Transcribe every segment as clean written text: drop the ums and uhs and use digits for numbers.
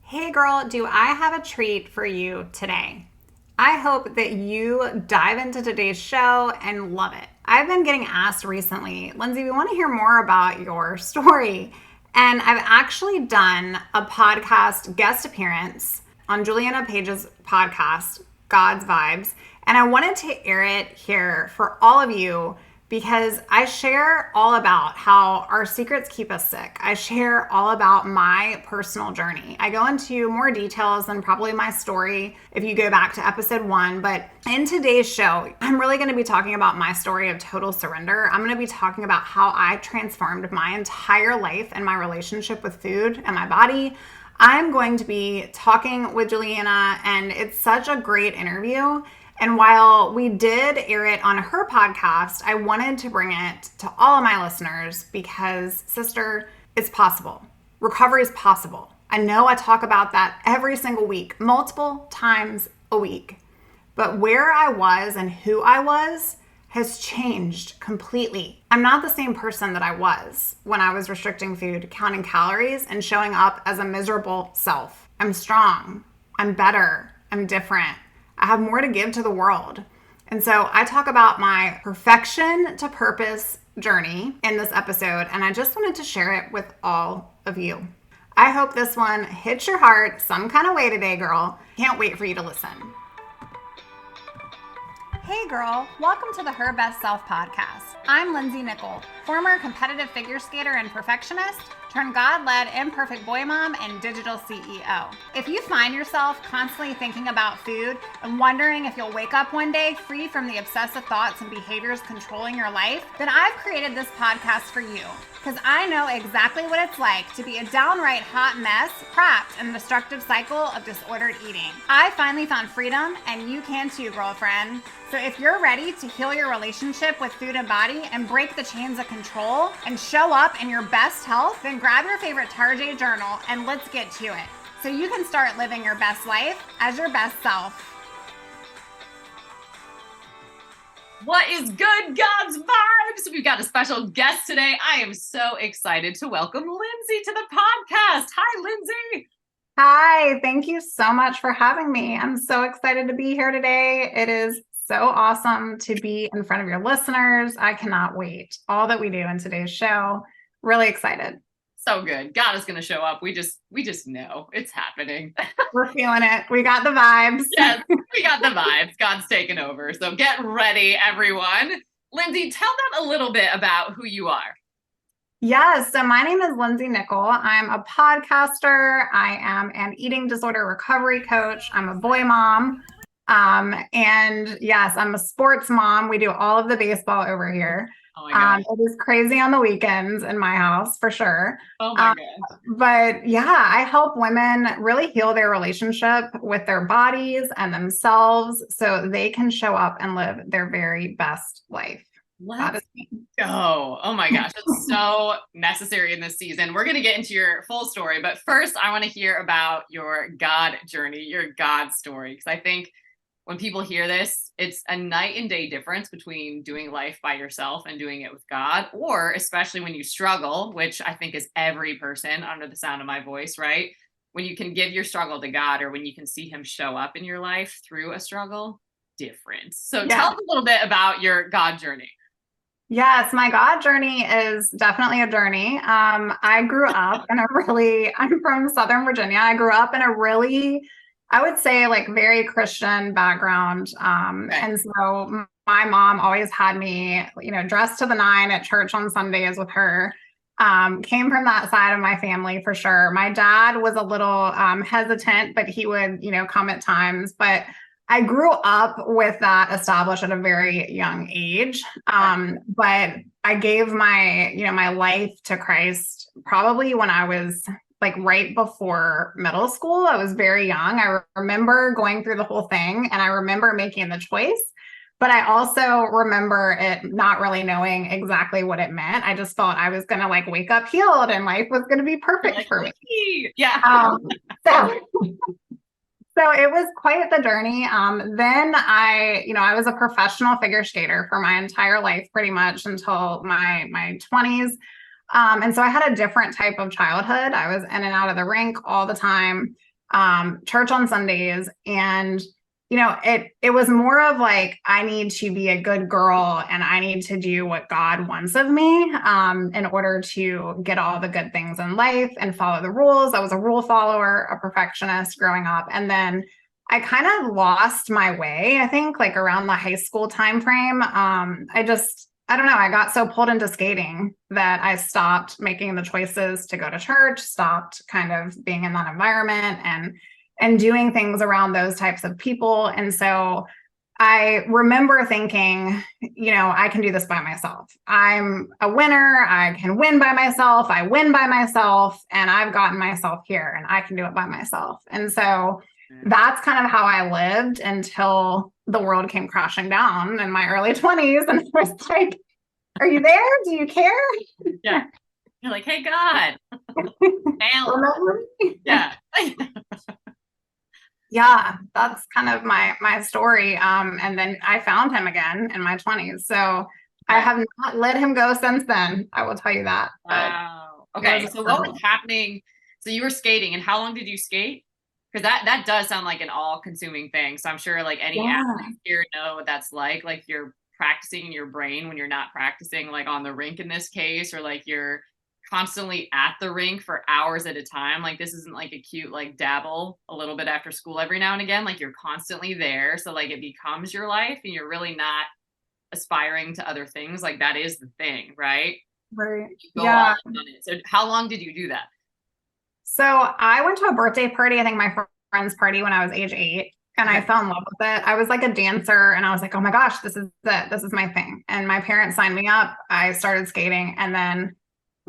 Hey girl, do I have a treat for you today? I hope that you dive into today's show and love it. I've been getting asked recently, Lindsay, we want to hear more about your story. And I've actually done a podcast guest appearance on Juliana Page's podcast, God's Vibes. And I wanted to air it here for all of you because I share all about how our secrets keep us sick. I share all about my personal journey. I go into more details than probably my story if you go back to episode 1. But in today's show, I'm really going to be talking about my story of total surrender. I'm going to be talking about how I transformed my entire life and my relationship with food and my body. I'm going to be talking with Juliana, and it's such a great interview. And while we did air it on her podcast, I wanted to bring it to all of my listeners because, sister, it's possible. Recovery is possible. I know I talk about that every single week, multiple times a week. But where I was and who I was has changed completely. I'm not the same person that I was when I was restricting food, counting calories, and showing up as a miserable self. I'm strong. I'm better. I'm different. I have more to give to the world. And so I talk about my perfection to purpose journey in this episode, and I just wanted to share it with all of you. I hope this one hits your heart some kind of way today, girl. Can't wait for you to listen. Hey girl, welcome to the Her Best Self podcast. I'm Lindsay Nickel, former competitive figure skater and perfectionist, turned God-led imperfect boy mom and digital CEO. If you find yourself constantly thinking about food and wondering if you'll wake up one day free from the obsessive thoughts and behaviors controlling your life, then I've created this podcast for you because I know exactly what it's like to be a downright hot mess trapped in a destructive cycle of disordered eating. I finally found freedom, and you can too, girlfriend. So if you're ready to heal your relationship with food and body and break the chains of control and show up in your best health, then grab your favorite Tarjay journal and let's get to it so you can start living your best life as your best self. What is good, God's Vibes? We've got a special guest today. I am so excited to welcome Lindsay to the podcast. Hi, Lindsay. Hi, thank you so much for having me. I'm so excited to be here today. It is so awesome to be in front of your listeners. I cannot wait. All that we do in today's show. Really excited. So good. God is going to show up. We just know it's happening. We're feeling it. We got the vibes. Yes, we got the vibes. God's taken over. So get ready, everyone. Lindsay, tell them a little bit about who you are. Yes. So my name is Lindsay Nickel. I'm a podcaster. I am an eating disorder recovery coach. I'm a boy mom. And yes, I'm a sports mom. We do all of the baseball over here. Oh my God. It is crazy on the weekends in my house for sure. Oh my God. But yeah, I help women really heal their relationship with their bodies and themselves so they can show up and live their very best life. Let's go. Oh my gosh. It's so necessary in this season. We're going to get into your full story, but first I want to hear about your God journey, your God story. Because I think when people hear this, it's a night and day difference between doing life by yourself and doing it with God, or especially when you struggle, which I think is every person under the sound of my voice, right? When you can give your struggle to God, or when you can see him show up in your life through a struggle, different. So tell us a little bit about your God journey. Yes, my God journey is definitely a journey. I grew up in I'm from Southern Virginia. I grew up in a really, I would say, like, very Christian background. And so my mom always had me, dressed to the nine at church on Sundays with her. Came from that side of my family for sure. My dad was a little hesitant, but he would, come at times. But I grew up with that established at a very young age. But I gave my life to Christ probably when I was like right before middle school. I was very young. I remember going through the whole thing, and I remember making the choice, but I also remember it not really knowing exactly what it meant. I just thought I was going to like wake up healed and life was going to be perfect for me. Yeah. So it was quite the journey. Then I was a professional figure skater for my entire life, pretty much until my 20s. And so I had a different type of childhood. I was in and out of the rink all the time. church on Sundays. And, it was more of like, I need to be a good girl and I need to do what God wants of me in order to get all the good things in life and follow the rules. I was a rule follower, a perfectionist growing up. And then I kind of lost my way, I think, like around the high school time frame. I don't know, I got so pulled into skating that I stopped making the choices to go to church, stopped kind of being in that environment and doing things around those types of people. And so I remember thinking, I can do this by myself. I'm a winner. I can win by myself. I win by myself. And I've gotten myself here and I can do it by myself. And so that's kind of how I lived until the world came crashing down in my early 20s. And I was like, are you there? Do you care? Yeah. You're like, hey, God. Remember me? Yeah. Yeah, that's kind of my story. And then I found him again in my 20s. So I have not let him go since then. I will tell you that. Wow. Okay. So what was happening? So you were skating, and how long did you skate? Because that does sound like an all-consuming thing. So I'm sure like any athlete here know what that's like. Like you're practicing in your brain when you're not practicing like on the rink in this case, or like you're constantly at the rink for hours at a time. Like this isn't like a cute like dabble a little bit after school every now and again. Like you're constantly there. So like it becomes your life and you're really not aspiring to other things. Like that is the thing, right? Right. Yeah. So how long did you do that? So I went to a birthday party, I think my friend's party when I was age 8. And I fell in love with it. I was like a dancer and I was like, oh my gosh, this is it. This is my thing. And my parents signed me up. I started skating. And then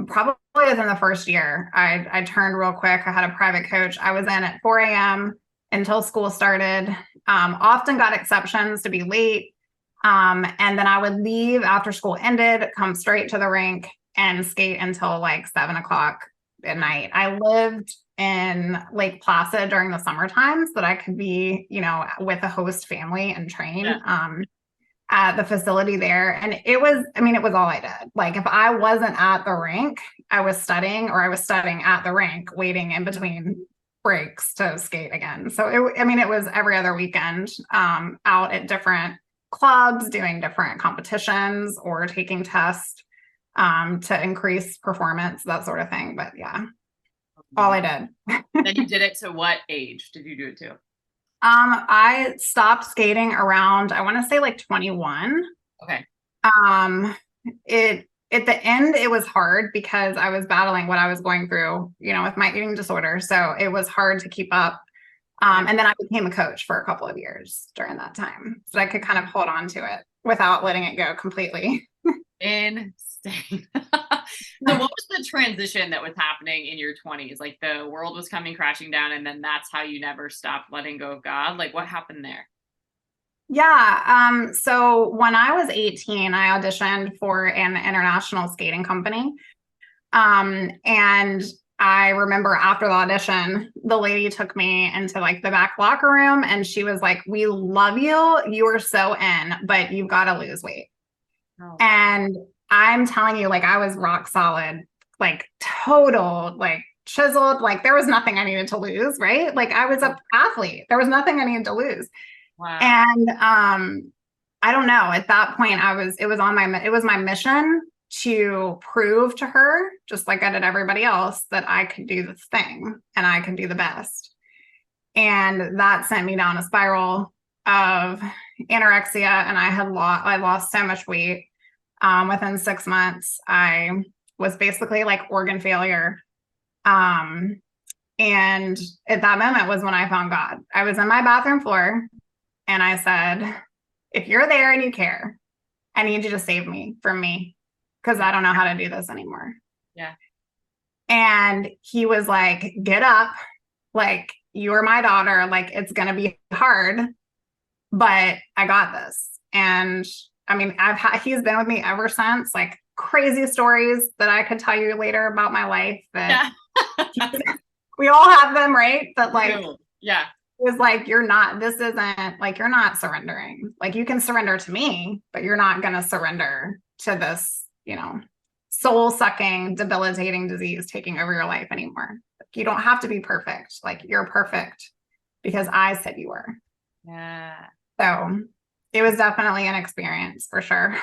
probably within the first year, I turned real quick. I had a private coach. I was in at 4 a.m. until school started. Often got exceptions to be late. And then I would leave after school ended, come straight to the rink and skate until like 7 o'clock at night. I lived in Lake Placid during the summer times that I could be, with a host family and train at the facility there. And it was all I did. Like if I wasn't at the rink, I was studying, or I was studying at the rink, waiting in between breaks to skate again. So it was every other weekend, out at different clubs, doing different competitions or taking tests, to increase performance, that sort of thing. But yeah. All I did. Then you did it to what age did you do it to? I stopped skating around, I want to say like 21. Okay. At the end, it was hard because I was battling what I was going through, with my eating disorder. So it was hard to keep up. And then I became a coach for a couple of years during that time, so I could kind of hold on to it without letting it go completely. Insane. So what was the transition that was happening in your 20s? Like the world was coming crashing down, and then that's how you never stopped letting go of God. Like what happened there? Yeah. So when I was 18, I auditioned for an international skating company. And I remember after the audition, the lady took me into like the back locker room and she was like, we love you. You are so in, but you've got to lose weight. Oh. And I'm telling you, like, I was rock solid, like total, like chiseled, like there was nothing I needed to lose, right? Like I was an athlete. There was nothing I needed to lose. Wow. And I don't know, at that point it was my mission to prove to her, just like I did everybody else, that I could do this thing and I could do the best. And that sent me down a spiral of anorexia, and I lost so much weight. Within 6 months, I was basically like organ failure. And at that moment was when I found God. I was in my bathroom floor and I said, if you're there and you care, I need you to save me from me, because I don't know how to do this anymore. Yeah. And he was like, get up. Like, you're my daughter. Like, it's going to be hard, but I got this. And I mean, he's been with me ever since, like crazy stories that I could tell you later about my life that we all have them, right? But like, yeah. It was like, you're not surrendering. Like you can surrender to me, but you're not going to surrender to this, soul sucking, debilitating disease taking over your life anymore. you don't have to be perfect. Like you're perfect because I said you were. Yeah. So it was definitely an experience for sure.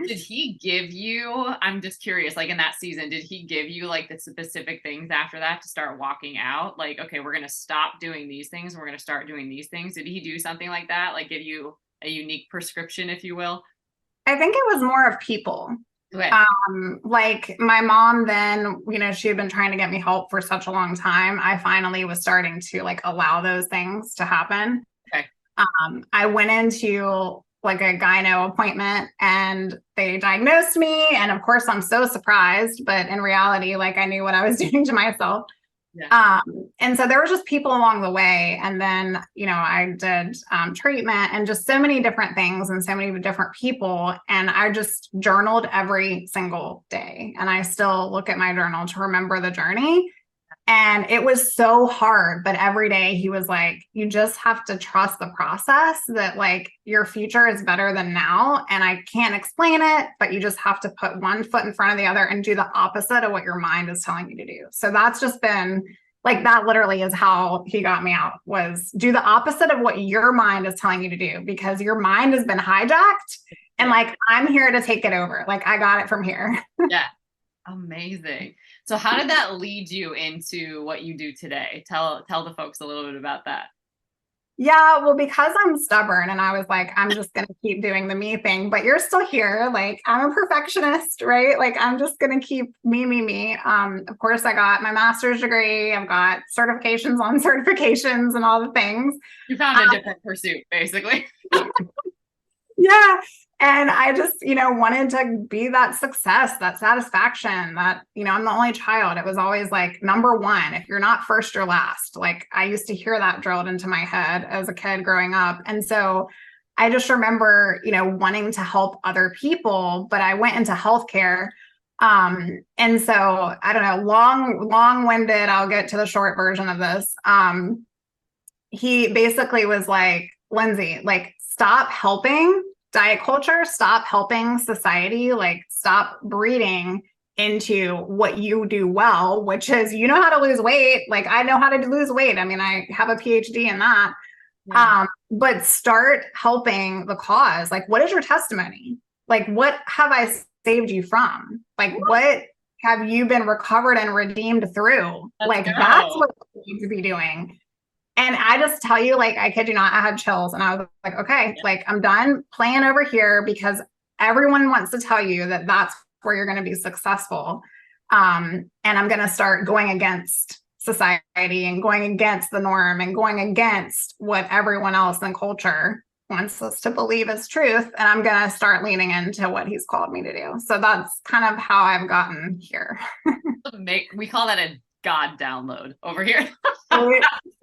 Did he give you, I'm just curious, like in that season, did he give you like the specific things after that to start walking out? Like, okay, we're going to stop doing these things. We're going to start doing these things. Did he do something like that? Like give you a unique prescription, if you will? I think it was more of people. Okay. Like my mom then, she had been trying to get me help for such a long time. I finally was starting to like allow those things to happen. Okay. I went into like a gyno appointment and they diagnosed me. And of course, I'm so surprised, but in reality, like I knew what I was doing to myself. Yeah. And so there were just people along the way. And then, I did treatment and just so many different things and so many different people. And I just journaled every single day. And I still look at my journal to remember the journey. And it was so hard, but every day he was like, you just have to trust the process, that like your future is better than now. And I can't explain it, but you just have to put one foot in front of the other and do the opposite of what your mind is telling you to do. So that's just been like, that literally is how he got me out, was do the opposite of what your mind is telling you to do, because your mind has been hijacked. And like, I'm here to take it over. Like I got it from here. Yeah. Amazing. So how did that lead you into what you do today? Tell the folks a little bit about that. Yeah, well, because I'm stubborn and I was like, I'm just going to keep doing the me thing, but you're still here. Like, I'm a perfectionist, right? Like, I'm just going to keep me. Of course, I got my master's degree. I've got certifications on certifications and all the things. You found a different pursuit, basically. Yeah. And I just, wanted to be that success, that satisfaction, that, I'm the only child. It was always like number one. If you're not first, you're last. Like I used to hear that drilled into my head as a kid growing up. And so I just remember, wanting to help other people, but I went into healthcare. And so I don't know, long-winded, I'll get to the short version of this. He basically was like, Lindsay, like, stop helping diet culture, stop helping society, like stop breeding into what you do well, which is, how to lose weight. Like I know how to lose weight. I mean, I have a PhD in that. Yeah. But start helping the cause. Like, what is your testimony? Like, what have I saved you from? Like, what have you been recovered and redeemed through? That's what you need to be doing. And I just tell you, like, I kid you not, I had chills and I was like, okay, like I'm done playing over here, because everyone wants to tell you that that's where you're going to be successful. And I'm going to start going against society and going against the norm and going against what everyone else in culture wants us to believe is truth. And I'm going to start leaning into what he's called me to do. So that's kind of how I've gotten here. We call that a God download over here.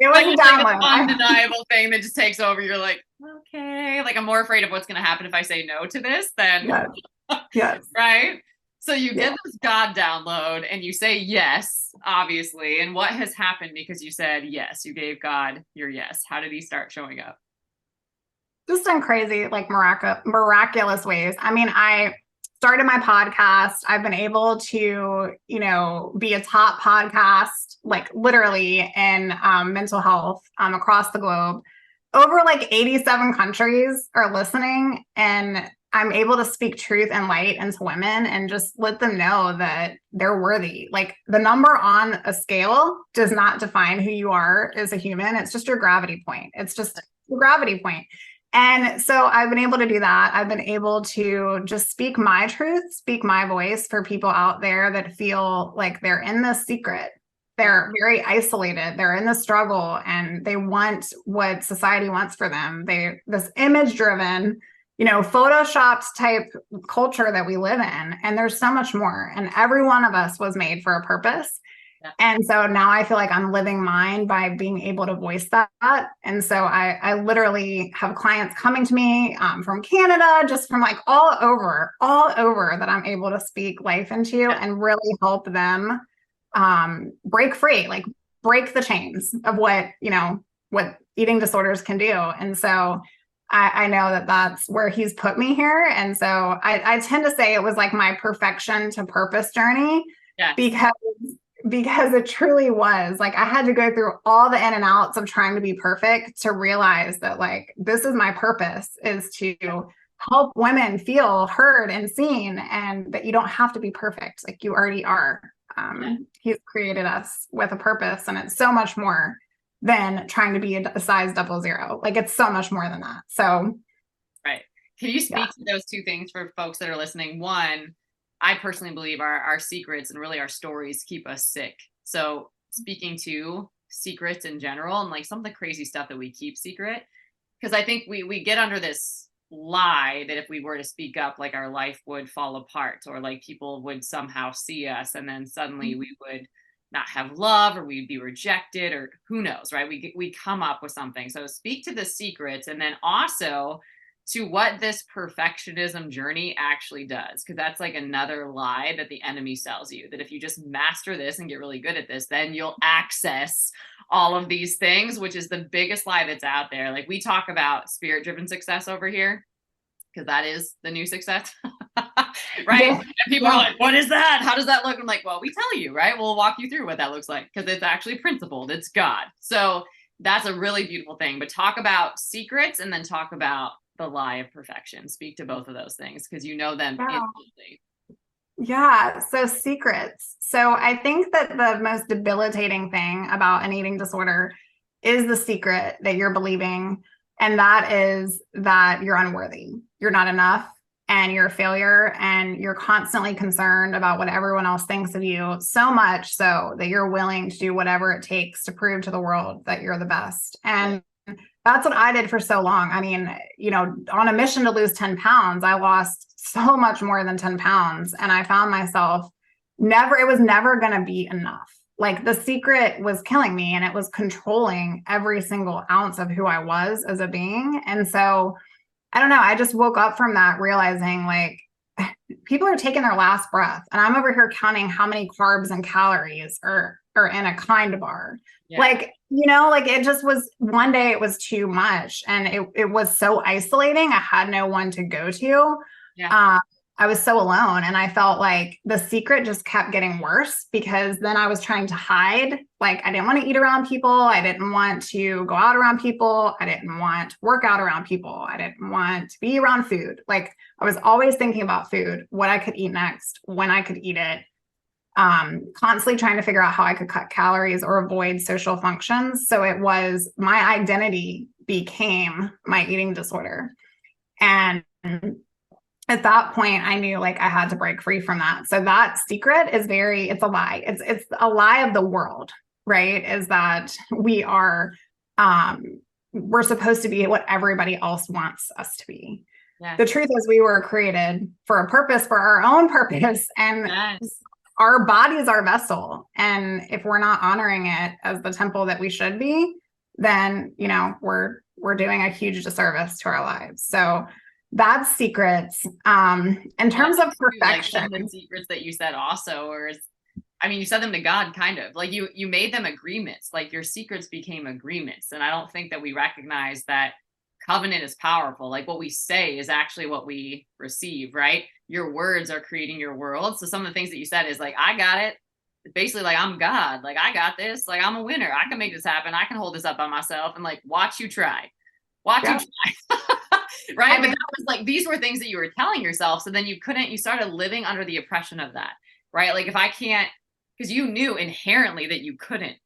It was like, a download. Like an undeniable thing that just takes over. You're like, okay, like I'm more afraid of what's going to happen if I say no to this than yes. Right. So you get this God download and you say yes, obviously. And what has happened because you said yes? You gave God your yes. How did he start showing up? Just in crazy, like miraculous ways. I mean, I started my podcast. I've been able to, be a top podcast, like literally in mental health across the globe. Over like 87 countries are listening, and I'm able to speak truth and light into women and just let them know that they're worthy. Like the number on a scale does not define who you are as a human. It's just your gravity point. It's just your gravity point. And so I've been able to do that. I've been able to just speak my truth, speak my voice for people out there that feel like they're in this secret. They're very isolated. They're in the struggle and they want what society wants for them. This image driven, photoshopped type culture that we live in. And there's so much more. And every one of us was made for a purpose. Yeah. And so now I feel like I'm living mine by being able to voice that. And so I literally have clients coming to me from Canada, just from like all over that I'm able to speak life into and really help them break free, like break the chains of what eating disorders can do. And so I know that that's where he's put me here. And so I tend to say it was like my perfection to purpose journey, because because it truly was like I had to go through all the in and outs of trying to be perfect to realize that like this is my purpose, is to help women feel heard and seen, and that you don't have to be perfect. Like you already are. He's created us with a purpose, and it's so much more than trying to be a size 00. Like it's so much more than that. So, right. Can you speak to those two things for folks that are listening? One, I personally believe our secrets and really our stories keep us sick. So speaking to secrets in general and like some of the crazy stuff that we keep secret, because I think we get under this lie that if we were to speak up, like our life would fall apart, or like people would somehow see us and then suddenly we would not have love, or we'd be rejected, or who knows, right? We come up with something. So speak to the secrets, and then also to what this perfectionism journey actually does, because that's like another lie that the enemy sells you, that if you just master this and get really good at this, then you'll access all of these things, which is the biggest lie that's out there. Like we talk about spirit driven success over here, because that is the new success. Right? yeah. And people are like, what is that? How does that look? I'm like, well, we tell you, right? We'll walk you through what that looks like, because it's actually principled. It's God. So that's a really beautiful thing. But talk about secrets and then talk about the lie of perfection. Speak to both of those things because you know them intimately. Yeah. So secrets. So I think that the most debilitating thing about an eating disorder is the secret that you're believing. And that is that you're unworthy. You're not enough, and you're a failure, and you're constantly concerned about what everyone else thinks of you, so much so that you're willing to do whatever it takes to prove to the world that you're the best. And that's what I did for so long. I mean, on a mission to lose 10 pounds, I lost so much more than 10 pounds. And I found myself it was never going to be enough. Like the secret was killing me, and it was controlling every single ounce of who I was as a being. And so I don't know, I just woke up from that realizing like people are taking their last breath, and I'm over here counting how many carbs and calories are in a kind bar. Yeah. Like, like it just was, one day it was too much, and it was so isolating. I had no one to go to. Yeah. I was so alone, and I felt like the secret just kept getting worse, because then I was trying to hide. Like I didn't want to eat around people. I didn't want to go out around people. I didn't want to work out around people. I didn't want to be around food. Like I was always thinking about food, what I could eat next, when I could eat it. Constantly trying to figure out how I could cut calories or avoid social functions. So it was, my identity became my eating disorder. And at that point, I knew like I had to break free from that. So that secret is it's a lie. It's a lie of the world, right? Is that we're supposed to be what everybody else wants us to be. Yes. The truth is we were created for a purpose, for our own purpose. And yes. Our body is our vessel. And if we're not honoring it as the temple that we should be, then, we're doing a huge disservice to our lives. So that's secrets. In terms of perfection, like the secrets that you said also, or you said them to God, kind of like you made them agreements, like your secrets became agreements. And I don't think that we recognize that covenant is powerful. Like what we say is actually what we receive, right? Your words are creating your world. So some of the things that you said is like, I got it. Basically like, I'm God, like I got this, like I'm a winner. I can make this happen. I can hold this up by myself, and like, watch you try. You try. Right. But that was like, these were things that you were telling yourself. So then you started living under the oppression of that, right? Like if I can't, because you knew inherently that you couldn't.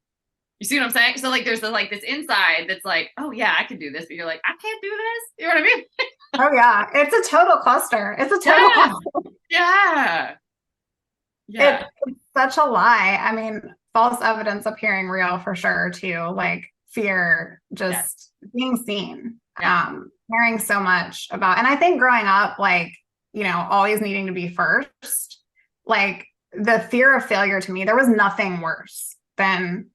You see what I'm saying? So like, there's this inside that's like, oh yeah, I can do this. But you're like, I can't do this. You know what I mean? Oh yeah. It's a total cluster. Cluster. Yeah. Yeah. It's such a lie. False evidence appearing real for sure too. Like fear, just being seen. Yeah. Caring so much about, and I think growing up, like, always needing to be first, like the fear of failure, to me, there was nothing worse than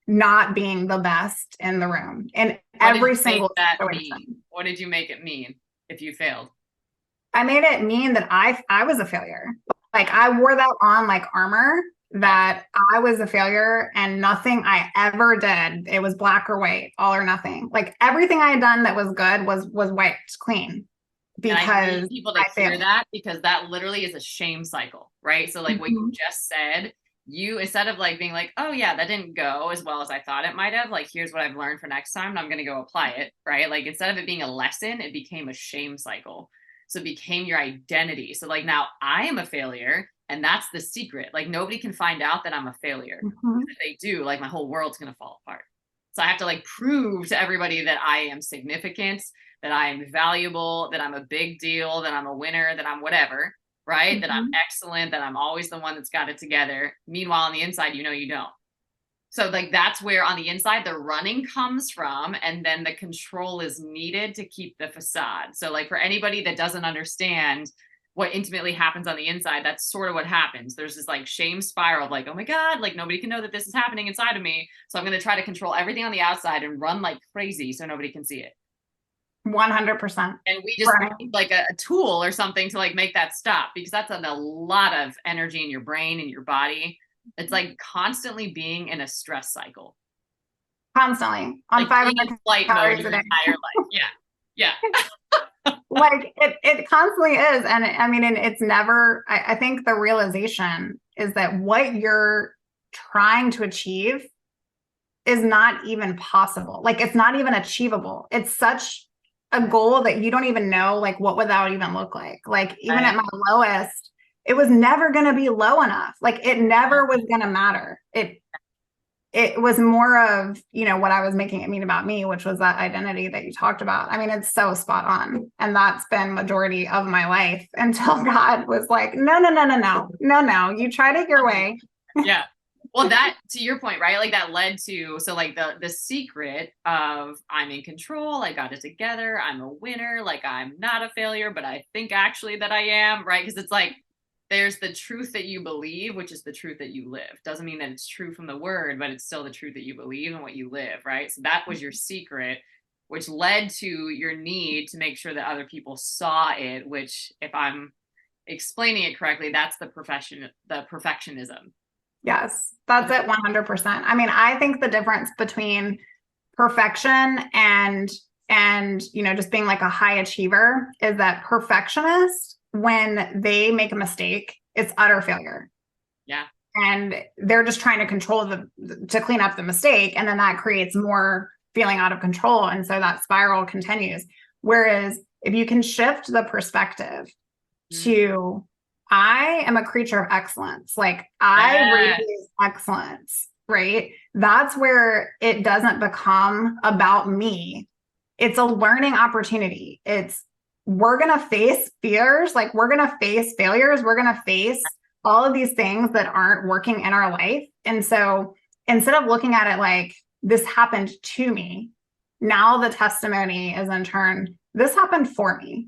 not being the best in the room in every single situation. What did you make it mean if you failed? I made it mean that I was a failure. Like I wore that on like armor, that I was a failure, and nothing I ever did, it was black or white, all or nothing. Like everything I had done that was good was wiped clean, because I need people to hear that, because that literally is a shame cycle, right? So like what you just said you, instead of like being like, oh yeah, that didn't go as well as I thought it might have, like, here's what I've learned for next time and I'm going to go apply it, right? Like, instead of it being a lesson, it became a shame cycle. So it became your identity. So like, now I am a failure, and that's the secret. Like, nobody can find out that I'm a failure. Mhm. If they do, like, my whole world's going to fall apart. So I have to like prove to everybody that I am significant, that I am valuable, that I'm a big deal, that I'm a winner, that I'm whatever, right? That I'm Mhm. excellent, that I'm always the one that's got it together. Meanwhile, on the inside, you don't. So like, that's where on the inside the running comes from, and then the control is needed to keep the facade. So like, for anybody that doesn't understand what intimately happens on the inside, that's sort of what happens. There's this like shame spiral of like, oh my God, like nobody can know that this is happening inside of me. So I'm going to try to control everything on the outside and run like crazy so nobody can see it. 100%. And we just Right. need like a tool or something to like make that stop, because that's a lot of energy in your brain and your body. It's like constantly being in a stress cycle, Constantly on like being 500 in flight mode calories a your day. entire life. Yeah. Yeah. Like it constantly is. And I mean, and it's never, I think the realization is that what you're trying to achieve is not even possible. Like it's not even achievable. It's such a goal that you don't even know like what would that even look like. Like even at Right. my lowest, it was never going to be low enough. Like it never was going to matter. It was more of, what I was making it mean about me, which was that identity that you talked about. I mean, it's so spot on. And that's been majority of my life until God was like, no, no, no, no, no, no, no, you tried it your way. Yeah. Well, that, to your point, right? Like, that led to, so like the secret of I'm in control, I got it together, I'm a winner, like I'm not a failure, but I think actually that I am, right? Because it's like, there's the truth that you believe, which is the truth that you live. Doesn't mean that it's true from the word, but it's still the truth that you believe and what you live, right? So that was your secret, which led to your need to make sure that other people saw it, which, if I'm explaining it correctly, that's the perfectionism. Yes, that's it 100%. I mean, I think the difference between perfection and just being like a high achiever is that perfectionists, when they make a mistake, it's utter failure. Yeah. And they're just trying to control to clean up the mistake, and then that creates more feeling out of control, and so that spiral continues. Whereas if you can shift the perspective Mm. to I am a creature of excellence. Like I Yes. radiate excellence, right? That's where it doesn't become about me. It's a learning opportunity. We're going to face fears, like we're going to face failures, we're going to face all of these things that aren't working in our life. And so instead of looking at it like this happened to me, now the testimony is in turn, this happened for me.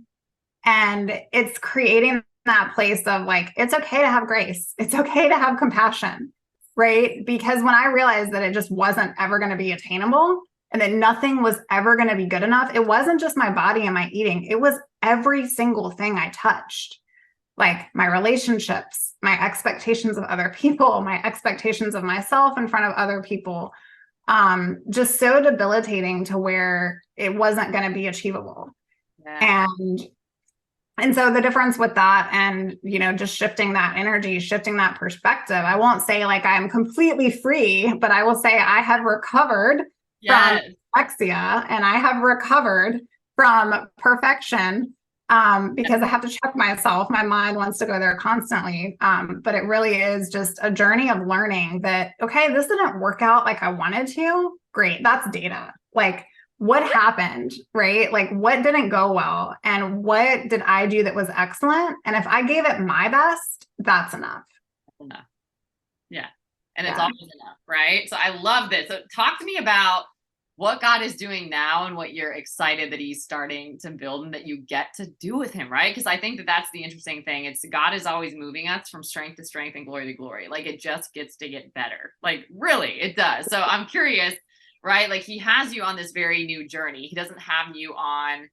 And it's creating that place of like, it's okay to have grace. It's okay to have compassion, right? Because when I realized that it just wasn't ever going to be attainable and that nothing was ever going to be good enough, it wasn't just my body and my eating, it was every single thing I touched, like my relationships, my expectations of other people, my expectations of myself in front of other people. Just so debilitating to where it wasn't going to be achievable. Yeah. And so the difference with that and, just shifting that energy, shifting that perspective, I won't say like I'm completely free, but I will say I have recovered from Yes. anorexia and I have recovered from perfection, because I have to check myself. My mind wants to go there constantly. But it really is just a journey of learning that, okay, this didn't work out like I wanted to. Great. That's data. Like, what happened, right? Like what didn't go well and what did I do that was excellent? And if I gave it my best, that's enough. Enough. Yeah. And it's Yeah. always enough, right? So I love this. So talk to me about what God is doing now and what you're excited that he's starting to build and that you get to do with him, right? Because I think that that's the interesting thing. It's God is always moving us from strength to strength and glory to glory. Like it just gets to get better. Like really, it does. So I'm curious, right? Like he has you on this very new journey. He doesn't have you on,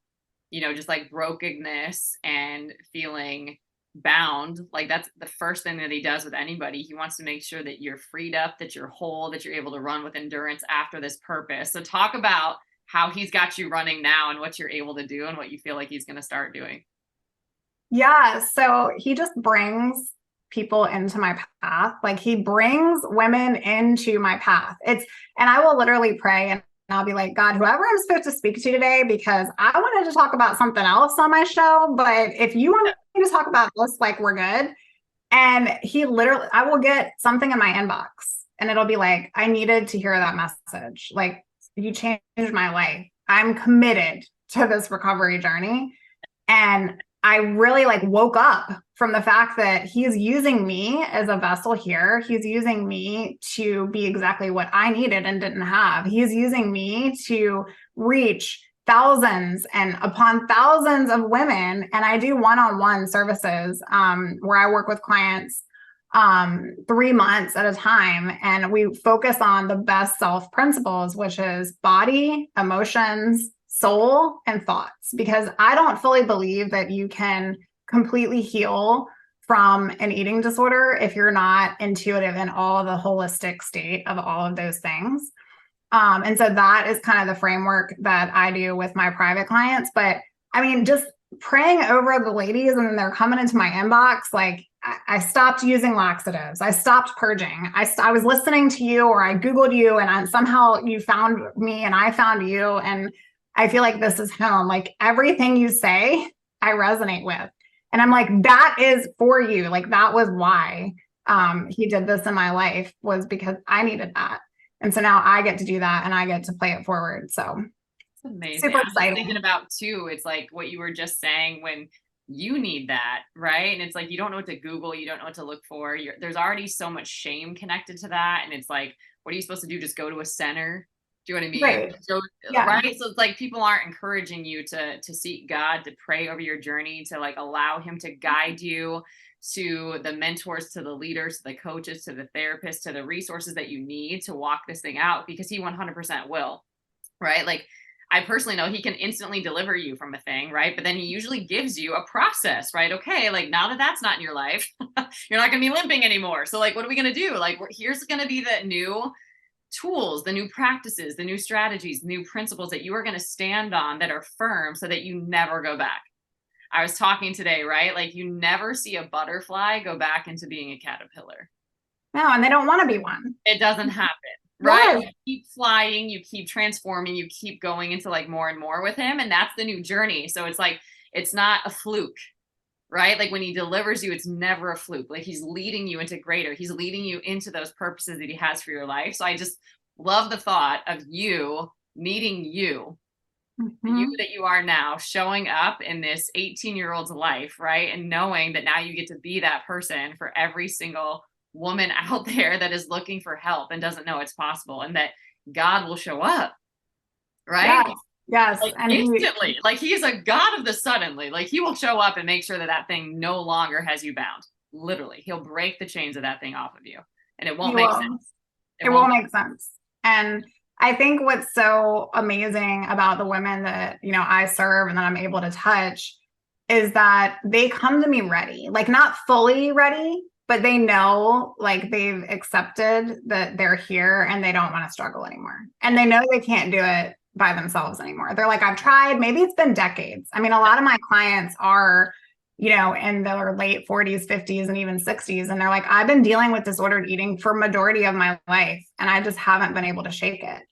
just like brokenness and feeling bound. Like that's the first thing that he does with anybody. He wants to make sure that you're freed up, that you're whole, that you're able to run with endurance after this purpose. So talk about how he's got you running now and what you're able to do and what you feel like he's going to start doing. Yeah. So he just brings people into my path. Like he brings women into my path. And I will literally pray and I'll be like, God, whoever I'm supposed to speak to today, because I wanted to talk about something else on my show, but if you want me to talk about this, like we're good. And he literally, I will get something in my inbox and it'll be like, I needed to hear that message. Like you changed my life. I'm committed to this recovery journey. And I really like woke up from the fact that he's using me as a vessel here. He's using me to be exactly what I needed and didn't have. He's using me to reach thousands and upon thousands of women. And I do one-on-one services where I work with clients 3 months at a time. And we focus on the best self principles, which is body, emotions, soul, and thoughts, because I don't fully believe that you can completely heal from an eating disorder if you're not intuitive in all the holistic state of all of those things. And so that is kind of the framework that I do with my private clients. But I mean, just praying over the ladies and then they're coming into my inbox, like I stopped using laxatives. I stopped purging. I was listening to you or I Googled you and somehow you found me and I found you. And I feel like this is home. Like everything you say, I resonate with. And I'm like, that is for you. Like that was why he did this in my life, was because I needed that. And so now I get to do that and I get to play it forward. So it's amazing. Super I was exciting. thinking about too, it's like what you were just saying when you need that, right? And it's like, you don't know what to Google, you don't know what to look for. There's already so much shame connected to that. And it's like, what are you supposed to do? Just go to a center? Do you know what I mean? Right. So, Yeah. right. So it's like people aren't encouraging you to seek God, to pray over your journey, to like allow him to guide you to the mentors, to the leaders, to the coaches, to the therapists, to the resources that you need to walk this thing out, because he 100% will, right? Like I personally know he can instantly deliver you from a thing, right? But then he usually gives you a process, right? Okay, like now that that's not in your life, you're not going to be limping anymore. So like, what are we going to do? Like, here's going to be the new tools, the new practices, the new strategies, new principles that you are going to stand on that are firm so that you never go back. I was talking today, right? Like you never see a butterfly go back into being a caterpillar. No, and they don't want to be one. It doesn't happen, right? Yes. You keep flying, you keep transforming, you keep going into like more and more with him. And that's the new journey. So it's like, it's not a fluke, right? Like when he delivers you, it's never a fluke. Like he's leading you into greater. He's leading you into those purposes that he has for your life. So I just love the thought of you meeting you, you that you are now, showing up in this 18-year-old's life, right? And knowing that now you get to be that person for every single woman out there that is looking for help and doesn't know it's possible, and that God will show up, right? Yes. Like And instantly, like he's a God of the suddenly. Like he will show up and make sure that that thing no longer has you bound. Literally, he'll break the chains of that thing off of you, and it won't make sense. It won't make sense. And I think what's so amazing about the women that, you know, I serve and that I'm able to touch is that they come to me ready, like not fully ready, but they know, like they've accepted that they're here and they don't want to struggle anymore. And they know they can't do it by themselves anymore. They're like, I've tried, maybe it's been decades. I mean, a lot of my clients are, you know, in their late 40s, 50s, and even 60s. And they're like, I've been dealing with disordered eating for majority of my life, and I just haven't been able to shake it.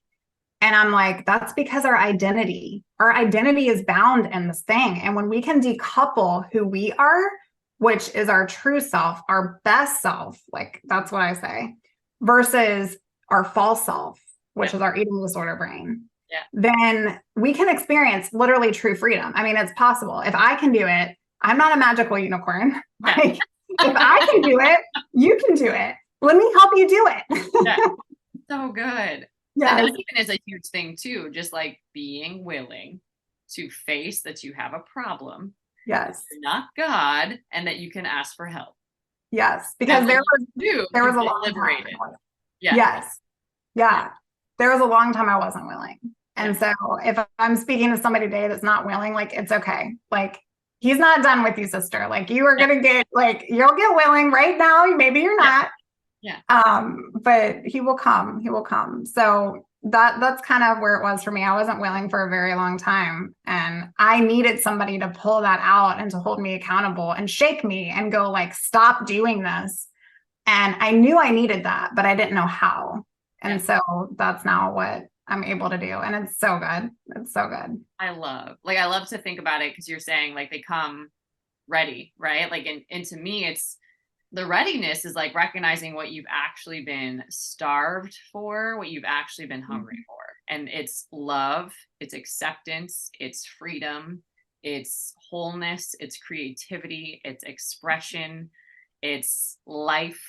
And I'm like, that's because our identity is bound in this thing. And when we can decouple who we are, which is our true self, our best self, like that's what I say, versus our false self, which is our eating disorder brain, then we can experience literally true freedom. I mean, it's possible. If I can do it, I'm not a magical unicorn. Like, if I can do it, you can do it. Let me help you do it. So good. Yeah. And that even is a huge thing too, just like being willing to face that you have a problem. Yes. You're not God, and that you can ask for help. Yes. Because there was a long time. Yes. Yeah. There was a long time I wasn't willing. And so if I'm speaking to somebody today that's not willing, like, it's okay. Like, he's not done with you, sister. Like, you are going to get, like, you'll get willing right now. Maybe you're not. Yeah. But he will come. He will come. So that's kind of where it was for me. I wasn't willing for a very long time, and I needed somebody to pull that out and to hold me accountable and shake me and go like, stop doing this. And I knew I needed that, but I didn't know how. And Yeah. so that's now what I'm able to do. And it's so good. It's so good. I love to think about it because you're saying like they come ready, right? Like, and to me, it's the readiness is like recognizing what you've actually been starved for, what you've actually been hungry for. And it's love, it's acceptance, it's freedom, it's wholeness, it's creativity, it's expression, it's life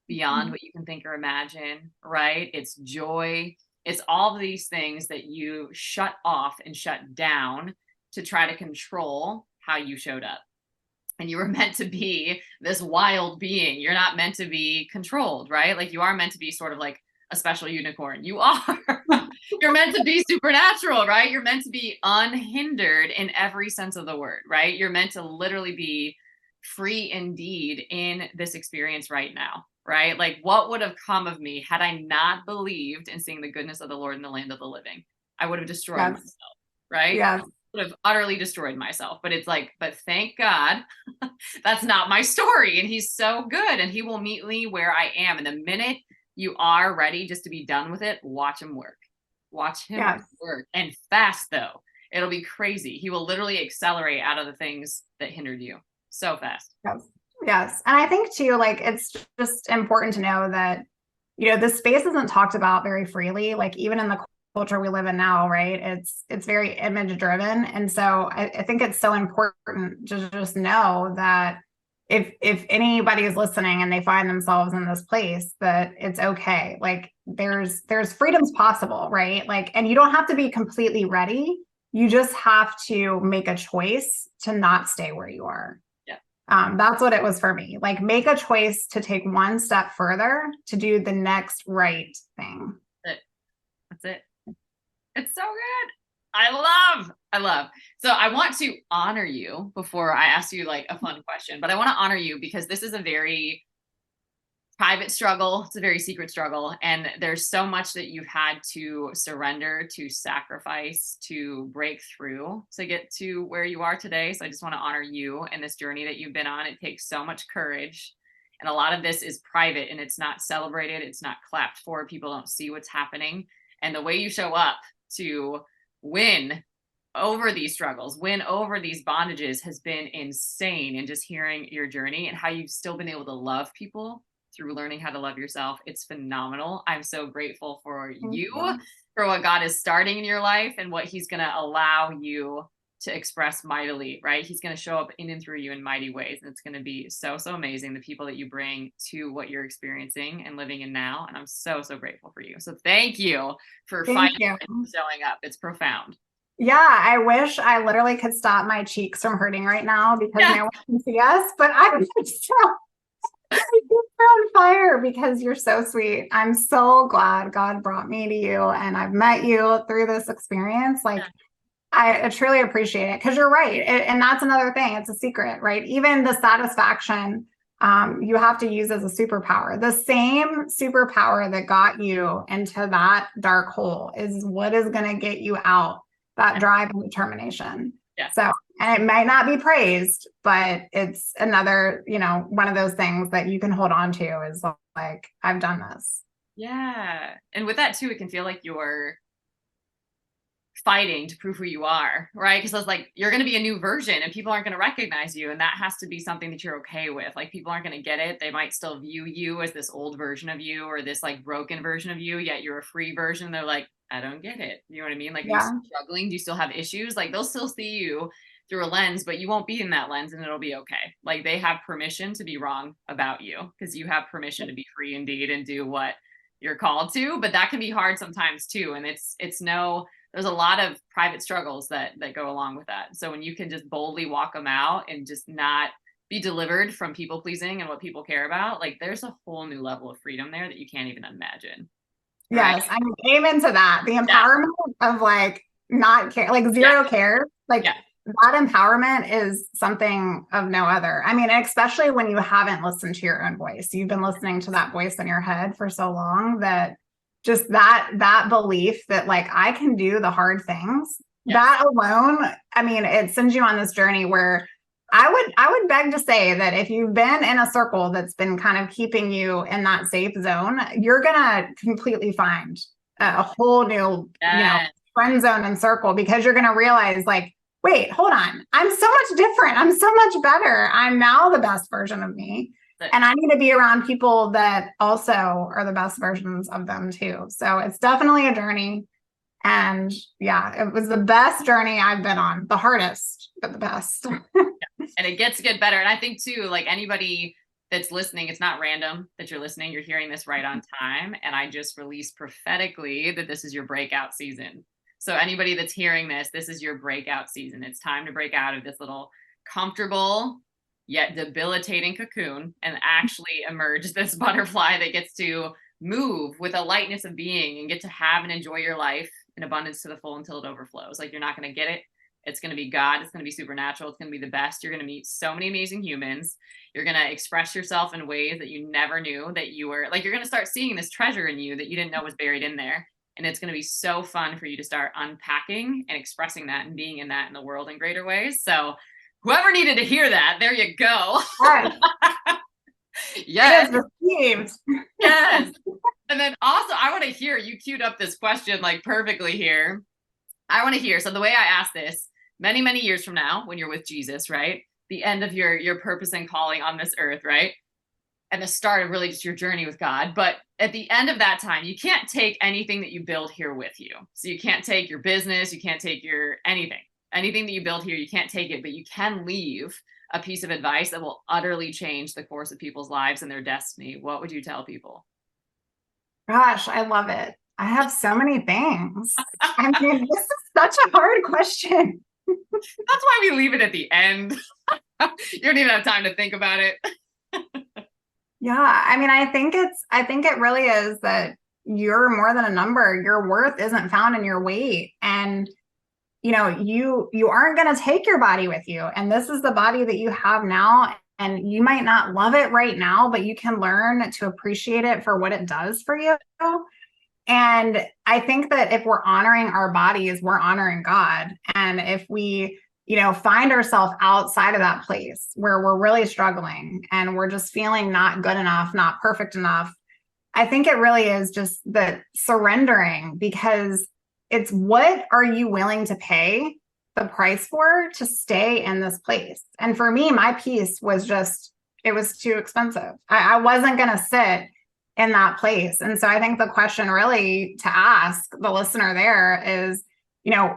beyond what you can think or imagine, right? It's joy. It's all of these things that you shut off and shut down to try to control how you showed up. And you were meant to be this wild being. You're not meant to be controlled, right? Like you are meant to be sort of like a special unicorn. You are. You're meant to be supernatural, right? You're meant to be unhindered in every sense of the word, right? You're meant to literally be free indeed in this experience right now, right? Like what would have come of me had I not believed in seeing the goodness of the Lord in the land of the living? I would have destroyed Yes. myself, right? Yes. Would have utterly destroyed myself. But it's like, but thank God that's not my story. And he's so good and he will meet me where I am. And the minute you are ready just to be done with it, watch him work. Watch him Yes. work. And fast though. It'll be crazy. He will literally accelerate out of the things that hindered you so fast. Yes. Yes. And I think too, like it's just important to know that, this space isn't talked about very freely, like even in the culture we live in now, right? It's very image driven. And so I think it's so important to just know that if anybody is listening and they find themselves in this place, that it's okay. Like there's freedoms possible, right? Like, and you don't have to be completely ready. You just have to make a choice to not stay where you are. That's what it was for me. Like make a choice to take one step further to do the next right thing. That's it. It's so good. I love. So I want to honor you before I ask you like a fun question, but I want to honor you because this is a very private struggle. It's a very secret struggle. And there's so much that you've had to surrender, to sacrifice, to break through to get to where you are today. So I just want to honor you and this journey that you've been on. It takes so much courage. And a lot of this is private and it's not celebrated. It's not clapped for. People don't see what's happening. And the way you show up to win over these struggles, win over these bondages has been insane. And just hearing your journey and how you've still been able to love people through learning how to love yourself. It's phenomenal. I'm so grateful for you, for what God is starting in your life and what he's going to allow you to express mightily, right? He's going to show up in and through you in mighty ways. And it's going to be so, so amazing. The people that you bring to what you're experiencing and living in now. And I'm so, so grateful for you. So thank you for fighting and showing up. It's profound. Yeah, I wish I literally could stop my cheeks from hurting right now because no one can see us, but I'm so you're on fire because you're so sweet. I'm so glad God brought me to you and I've met you through this experience. Like, I truly appreciate it because you're right. And that's another thing. It's a secret, right? Even the satisfaction you have to use as a superpower. The same superpower that got you into that dark hole is what is going to get you out, that drive and determination. Yeah. So, and it might not be praised, but it's another, one of those things that you can hold on to is like, I've done this. Yeah. And with that too, it can feel like you're fighting to prove who you are, right? Because it's like, you're going to be a new version and people aren't going to recognize you. And that has to be something that you're okay with. Like people aren't going to get it. They might still view you as this old version of you or this like broken version of you, yet you're a free version. They're like, I don't get it. You know what I mean? Like, are you still struggling? Do you still have issues? Like they'll still see you through a lens, but you won't be in that lens and it'll be okay. Like they have permission to be wrong about you because you have permission to be free indeed and do what you're called to. But that can be hard sometimes too. And there's a lot of private struggles that go along with that. So when you can just boldly walk them out and just not be delivered from people pleasing and what people care about, like there's a whole new level of freedom there that you can't even imagine. Right? Yes, I mean, amen to that. The empowerment of like not care, like zero care, like that empowerment is something of no other. I mean, especially when you haven't listened to your own voice. You've been listening to that voice in your head for so long that just that belief that like I can do the hard things, Yes. that alone, I mean, it sends you on this journey where I would beg to say that if you've been in a circle that's been kind of keeping you in that safe zone, you're gonna completely find a whole new, friend zone and circle, because you're gonna realize like, wait, hold on, I'm so much different. I'm so much better. I'm now the best version of me. And I need to be around people that also are the best versions of them too. So it's definitely a journey. And yeah, it was the best journey I've been on. The hardest, but the best. And it gets to get better. And I think too, like anybody that's listening, it's not random that you're listening. You're hearing this right on time. And I just released prophetically that this is your breakout season. So anybody that's hearing this, this is your breakout season. It's time to break out of this little comfortable yet debilitating cocoon and actually emerge this butterfly that gets to move with a lightness of being and get to have and enjoy your life in abundance to the full until it overflows. Like, you're not going to get it. It's going to be God. It's going to be supernatural. It's going to be the best. You're going to meet so many amazing humans. You're going to express yourself in ways that you never knew that you were. Like, you're going to start seeing this treasure in you that you didn't know was buried in there. And it's going to be so fun for you to start unpacking and expressing that and being in that in the world in greater ways. So whoever needed to hear that, there you go. Yes. It is received. Yes. And then also, I want to hear, you queued up this question like perfectly here. I want to hear, so the way I ask this, many, many years from now, when you're with Jesus, right? The end of your purpose and calling on this earth, right? And the start of really just your journey with God. But at the end of that time, you can't take anything that you build here with you. So you can't take your business, you can't take your anything that you build here, you can't take it, but you can leave a piece of advice that will utterly change the course of people's lives and their destiny. What would you tell people? Gosh, I love it. I have so many things. I mean, this is such a hard question. That's why we leave it at the end. You don't even have time to think about it. Yeah, I mean, I think it really is that you're more than a number. Your worth isn't found in your weight. And you aren't going to take your body with you. And this is the body that you have now. And you might not love it right now, but you can learn to appreciate it for what it does for you. And I think that if we're honoring our bodies, we're honoring God. And if we, find ourselves outside of that place where we're really struggling and we're just feeling not good enough, not perfect enough, I think it really is just the surrendering, because it's what are you willing to pay the price for to stay in this place? And for me, my peace was it was too expensive. I wasn't going to sit in that place. And so I think the question really to ask the listener there is,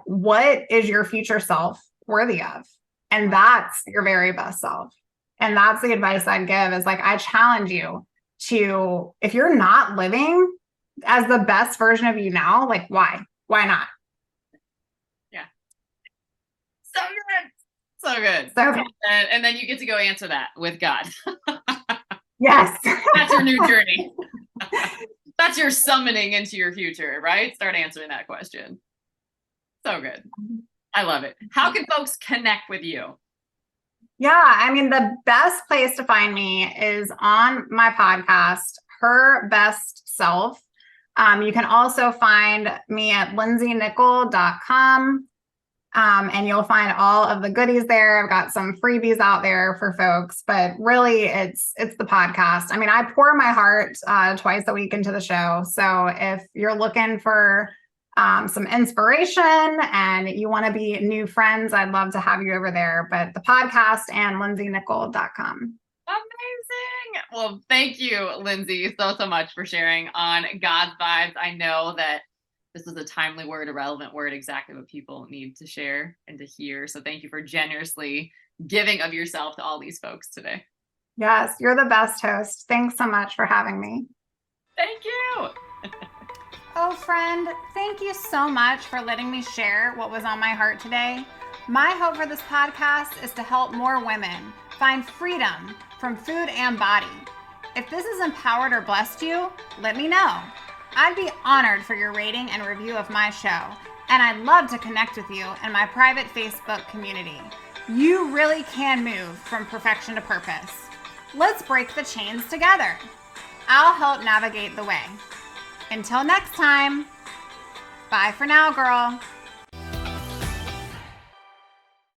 what is your future self worthy of? And that's your very best self. And that's the advice I'd give, is like, I challenge you to, if you're not living as the best version of you now, like, why? Why not? Yeah. So good. So good. So good. And then you get to go answer that with God. Yes. That's your new journey. That's your summoning into your future, right? Start answering that question. So good. I love it. How can folks connect with you? Yeah, I mean, the best place to find me is on my podcast, Her Best Self. You can also find me at lindsaynickel.com. And you'll find all of the goodies there. I've got some freebies out there for folks, but really it's the podcast. I mean, I pour my heart twice a week into the show. So if you're looking for some inspiration and you want to be new friends, I'd love to have you over there. But the podcast and lindsaynickel.com. Amazing. Well, thank you, Lindsay, so much for sharing on God's Vibes. I know that this is a timely word, a relevant word, exactly what people need to share and to hear. So thank you for generously giving of yourself to all these folks today. Yes, you're the best host. Thanks so much for having me. Thank you. Oh, friend, thank you so much for letting me share what was on my heart today. My hope for this podcast is to help more women find freedom from food and body. If this has empowered or blessed you, let me know. I'd be honored for your rating and review of my show, and I'd love to connect with you in my private Facebook community. You really can move from perfection to purpose. Let's break the chains together. I'll help navigate the way. Until next time, bye for now, girl.